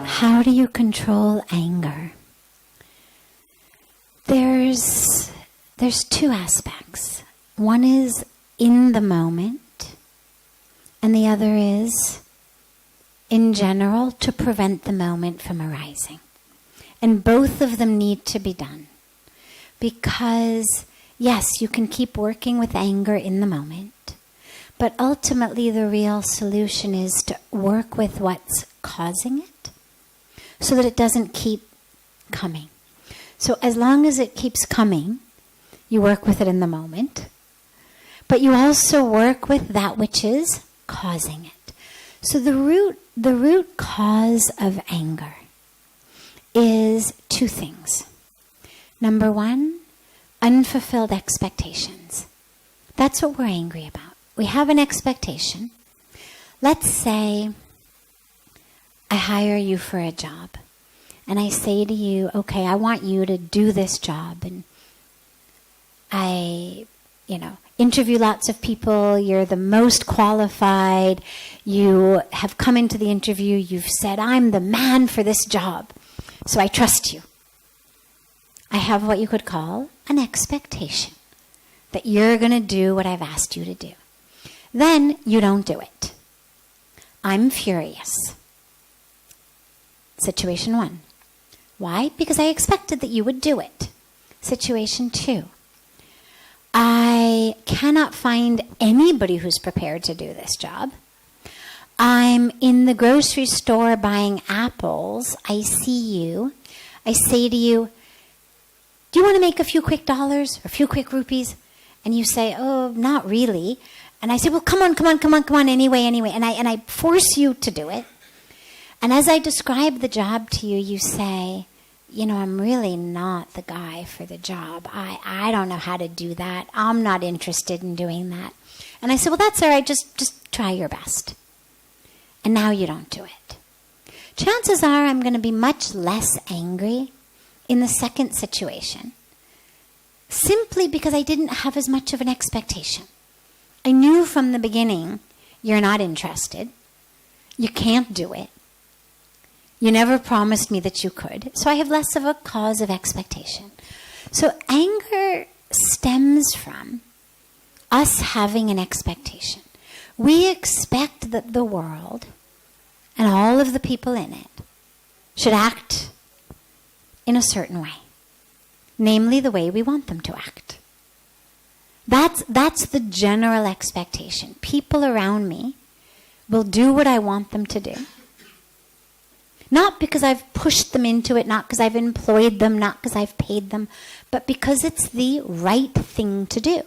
How do you control anger? There's two aspects. One is in the moment, and the other is, in general, to prevent the moment from arising. And both of them need to be done. Because, yes, you can keep working with anger in the moment, but ultimately the real solution is to work with what's causing it so that it doesn't keep coming. So as long as it keeps coming, you work with it in the moment, but you also work with that which is causing it. So the root cause of anger is two things. Number one, unfulfilled expectations. That's what we're angry about. We have an expectation. Let's say I hire you for a job, and I say to you, okay, I want you to do this job, and I, interview lots of people, you're the most qualified, you have come into the interview, you've said, I'm the man for this job, so I trust you. I have what you could call an expectation that you're going to do what I've asked you to do. Then you don't do it. I'm furious. Situation one. Why? Because I expected that you would do it. Situation two. I cannot find anybody who's prepared to do this job. I'm in the grocery store buying apples. I see you. I say to you, do you want to make a few quick dollars or a few quick rupees? And you say, oh, not really. And I say, well, come on, anyway. And I force you to do it. And as I describe the job to you, you say, I'm really not the guy for the job. I don't know how to do that. I'm not interested in doing that. And I say, well, that's all right. Just try your best. And now you don't do it. Chances are I'm going to be much less angry in the second situation, simply because I didn't have as much of an expectation. I knew from the beginning, you're not interested. You can't do it. You never promised me that you could. So I have less of a cause of expectation. So anger stems from us having an expectation. We expect that the world and all of the people in it should act in a certain way, namely the way we want them to act. That's the general expectation. People around me will do what I want them to do. Not because I've pushed them into it, not because I've employed them, not because I've paid them, but because it's the right thing to do.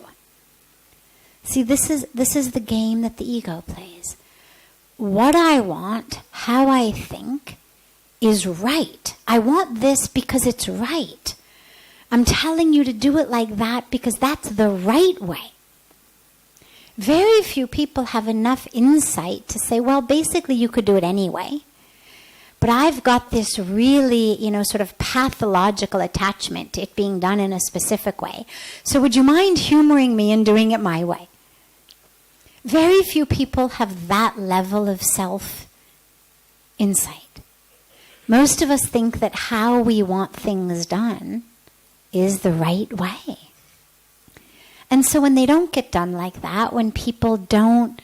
See, this is the game that the ego plays. What I want, how I think, is right. I want this because it's right. I'm telling you to do it like that because that's the right way. Very few people have enough insight to say, well, basically you could do it anyway. But I've got this really, sort of pathological attachment to it being done in a specific way. So would you mind humoring me and doing it my way? Very few people have that level of self-insight. Most of us think that how we want things done is the right way. And so when they don't get done like that, when people don't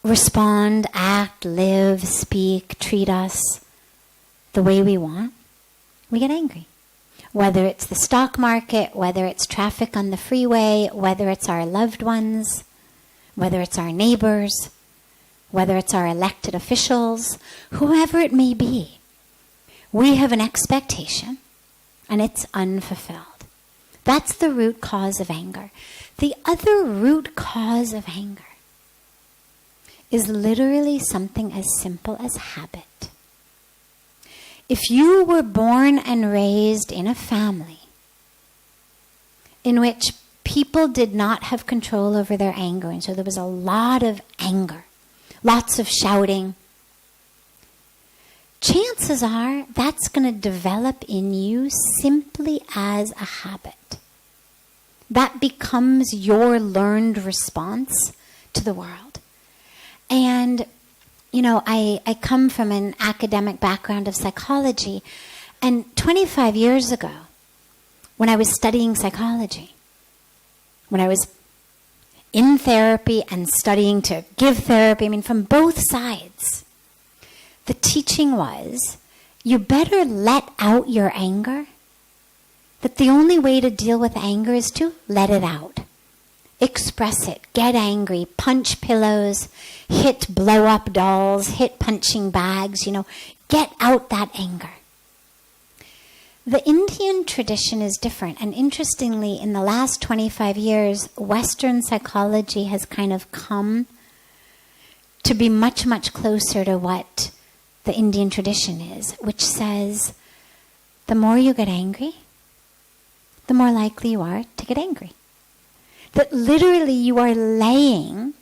respond, act, live, speak, treat us the way we want, we get angry. Whether it's the stock market, whether it's traffic on the freeway, whether it's our loved ones, whether it's our neighbors, whether it's our elected officials, whoever it may be. We have an expectation, and it's unfulfilled. That's the root cause of anger. The other root cause of anger is literally something as simple as habit. If you were born and raised in a family in which people did not have control over their anger, and so there was a lot of anger, lots of shouting, chances are that's going to develop in you simply as a habit. That becomes your learned response to the world. And, I come from an academic background of psychology. And 25 years ago, when I was studying psychology, when I was in therapy and studying to give therapy, from both sides, the teaching was, you better let out your anger. That the only way to deal with anger is to let it out. Express it. Get angry. Punch pillows. Hit blow-up dolls. Hit punching bags. Get out that anger. The Indian tradition is different. And interestingly, in the last 25 years, Western psychology has kind of come to be much, much closer to what the Indian tradition is, which says the more you get angry, the more likely you are to get angry. That literally you are laying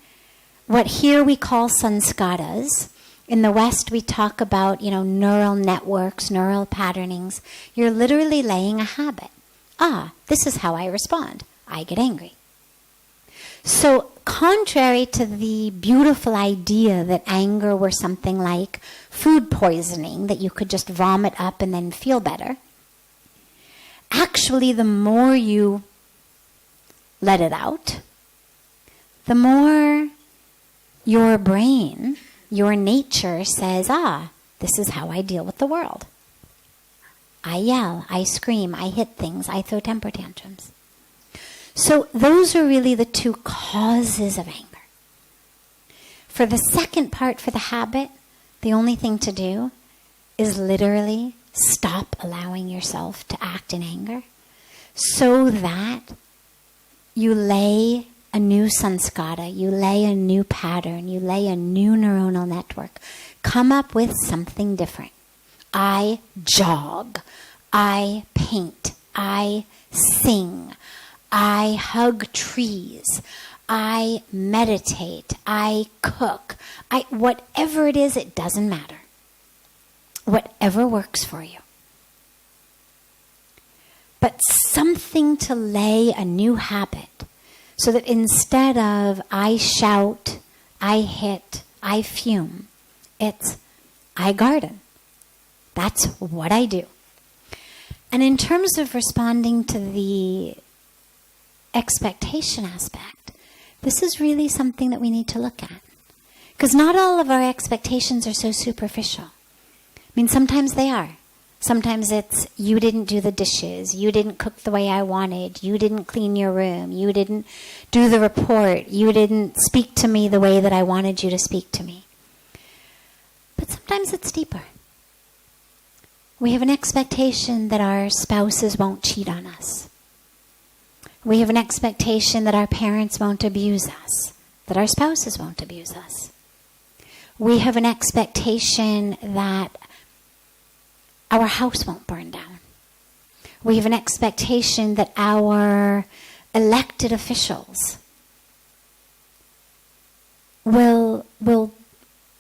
what here we call sanskaras. In the West we talk about, neural networks, neural patternings. You're literally laying a habit. This is how I respond. I get angry. So contrary to the beautiful idea that anger were something like food poisoning, that you could just vomit up and then feel better, actually, the more you let it out, the more your brain, your nature says, this is how I deal with the world. I yell, I scream, I hit things, I throw temper tantrums. So those are really the two causes of anger. For the second part, for the habit, the only thing to do is literally stop allowing yourself to act in anger so that you lay a new sanskara, you lay a new pattern, you lay a new neuronal network. Come up with something different. I jog, I paint, I sing, I hug trees, I meditate, I cook, whatever it is, it doesn't matter. Whatever works for you. But something to lay a new habit so that instead of I shout, I hit, I fume, it's I garden. That's what I do. And in terms of responding to the expectation aspect, this is really something that we need to look at. Because not all of our expectations are so superficial. Sometimes they are. Sometimes it's, you didn't do the dishes, you didn't cook the way I wanted, you didn't clean your room, you didn't do the report, you didn't speak to me the way that I wanted you to speak to me. But sometimes it's deeper. We have an expectation that our spouses won't cheat on us. We have an expectation that our parents won't abuse us, that our spouses won't abuse us. We have an expectation that our house won't burn down. We have an expectation that our elected officials will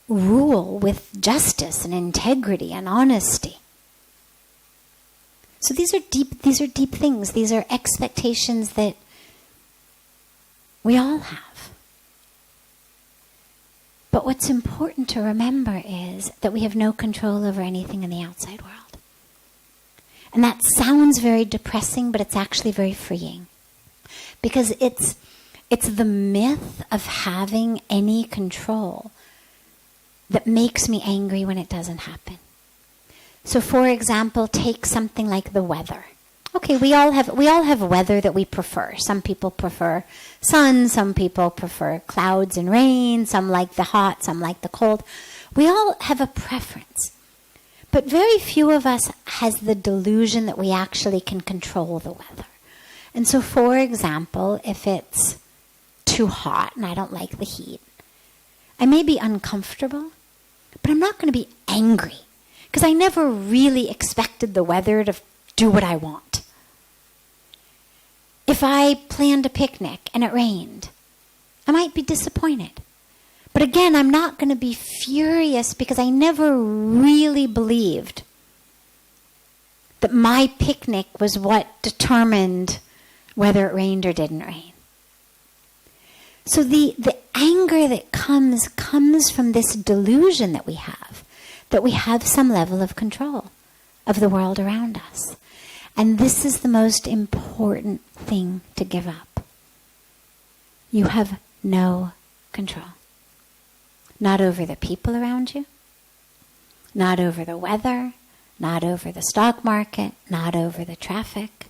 rule with justice and integrity and honesty. So these are deep things. These are expectations that we all have. But what's important to remember is that we have no control over anything in the outside world. And that sounds very depressing, but it's actually very freeing. Because it's the myth of having any control that makes me angry when it doesn't happen. So for example, take something like the weather. Okay, we all have weather that we prefer. Some people prefer sun, some people prefer clouds and rain, some like the hot, some like the cold. We all have a preference. But very few of us has the delusion that we actually can control the weather. And so for example, if it's too hot and I don't like the heat, I may be uncomfortable, but I'm not going to be angry because I never really expected the weather to do what I want. If I planned a picnic and it rained, I might be disappointed. But again, I'm not going to be furious because I never really believed that my picnic was what determined whether it rained or didn't rain. So the anger that comes from this delusion that we have some level of control of the world around us. And this is the most important thing to give up. You have no control. Not over the people around you, not over the weather, not over the stock market, not over the traffic.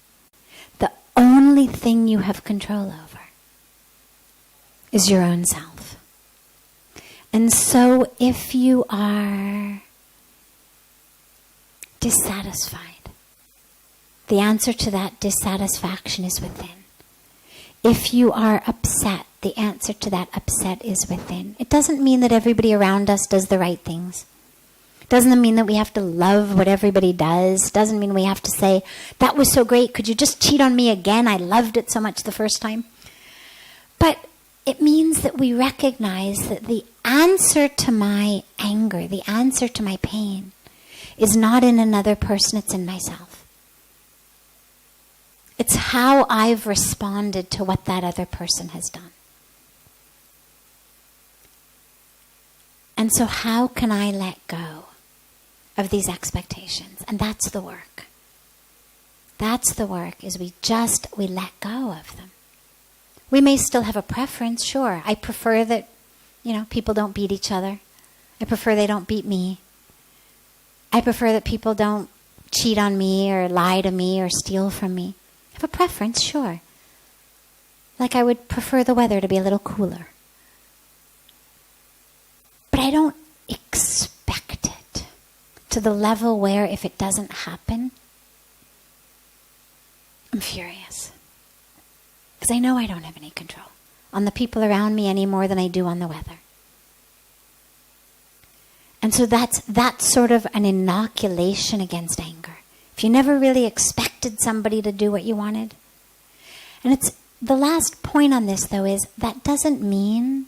The only thing you have control over is your own self. And so if you are dissatisfied, the answer to that dissatisfaction is within. If you are upset, the answer to that upset is within. It doesn't mean that everybody around us does the right things. It doesn't mean that we have to love what everybody does. It doesn't mean we have to say, that was so great, could you just cheat on me again? I loved it so much the first time. But it means that we recognize that the answer to my anger, the answer to my pain, is not in another person, it's in myself. It's how I've responded to what that other person has done. And so how can I let go of these expectations? And that's the work. That's the work, is we let go of them. We may still have a preference, sure. I prefer that, people don't beat each other. I prefer they don't beat me. I prefer that people don't cheat on me or lie to me or steal from me. I have a preference, sure. Like I would prefer the weather to be a little cooler. But I don't expect it to the level where if it doesn't happen, I'm furious. Because I know I don't have any control on the people around me any more than I do on the weather. And so that's sort of an inoculation against anger. If you never really expected somebody to do what you wanted. And it's the last point on this, though, is that doesn't mean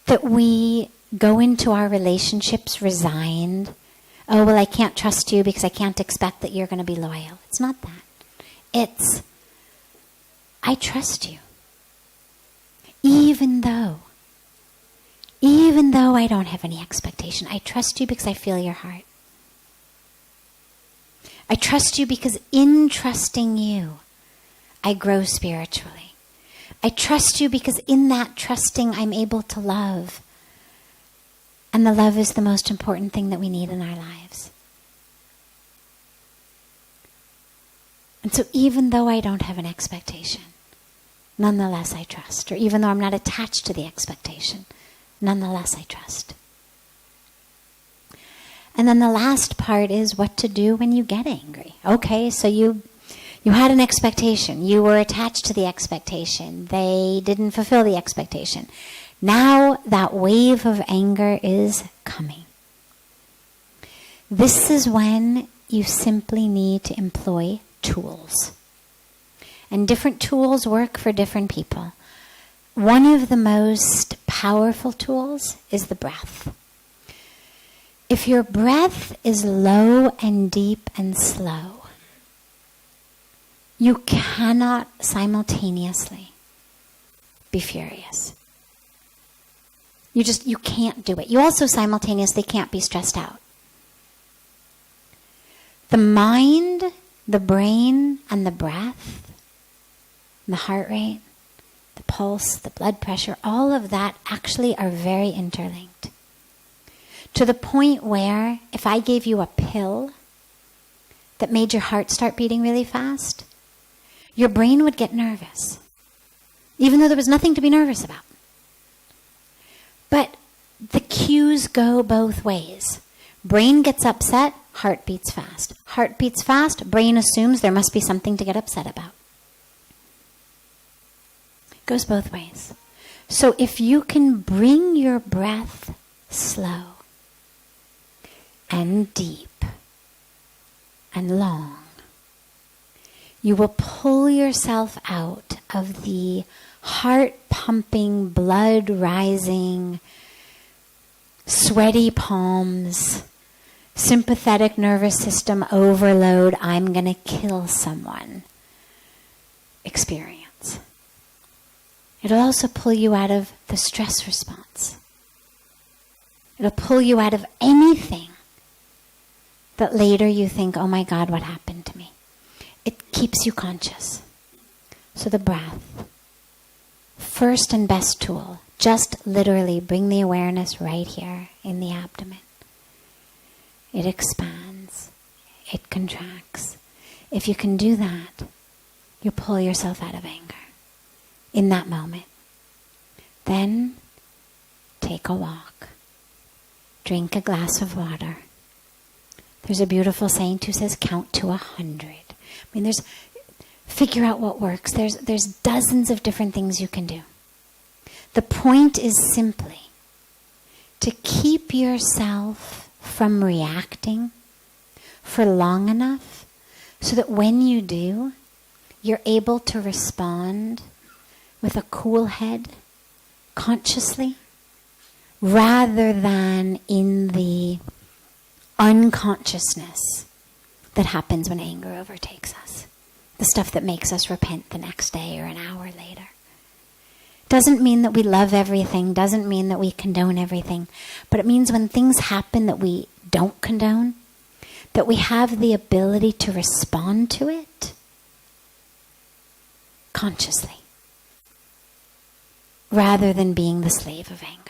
that we go into our relationships resigned. Oh, well, I can't trust you because I can't expect that you're going to be loyal. It's not that. It's, I trust you. Even though I don't have any expectation, I trust you because I feel your heart. I trust you because in trusting you, I grow spiritually. I trust you because in that trusting, I'm able to love. And the love is the most important thing that we need in our lives. And so even though I don't have an expectation, nonetheless I trust. Or even though I'm not attached to the expectation, nonetheless I trust. And then the last part is what to do when you get angry. Okay, so you had an expectation. You were attached to the expectation. They didn't fulfill the expectation. Now that wave of anger is coming. This is when you simply need to employ tools. And different tools work for different people. One of the most powerful tools is the breath. If your breath is low and deep and slow, you cannot simultaneously be furious. You can't do it. You also simultaneously can't be stressed out. The mind, the brain, and the breath, and the heart rate, the pulse, the blood pressure, all of that actually are very interlinked. To the point where if I gave you a pill that made your heart start beating really fast, your brain would get nervous, even though there was nothing to be nervous about. But the cues go both ways. Brain gets upset, heart beats fast. Heart beats fast, brain assumes there must be something to get upset about. It goes both ways. So if you can bring your breath slow and deep and long, you will pull yourself out of the heart-pumping, blood-rising, sweaty palms, sympathetic nervous system overload, I'm going to kill someone experience. It'll also pull you out of the stress response. It'll pull you out of anything that later you think, oh my God, what happened to me? It keeps you conscious. So the breath, first and best tool, just literally bring the awareness right here in the abdomen. It expands. It contracts. If you can do that, you pull yourself out of anger in that moment. Then take a walk. Drink a glass of water. There's a beautiful saint who says count to 100. I mean, figure out what works. There's dozens of different things you can do. The point is simply to keep yourself from reacting for long enough so that when you do, you're able to respond with a cool head, consciously, rather than in the unconsciousness that happens when anger overtakes us. The stuff that makes us repent the next day or an hour later. Doesn't mean that we love everything, doesn't mean that we condone everything, but it means when things happen that we don't condone, that we have the ability to respond to it consciously, rather than being the slave of anger.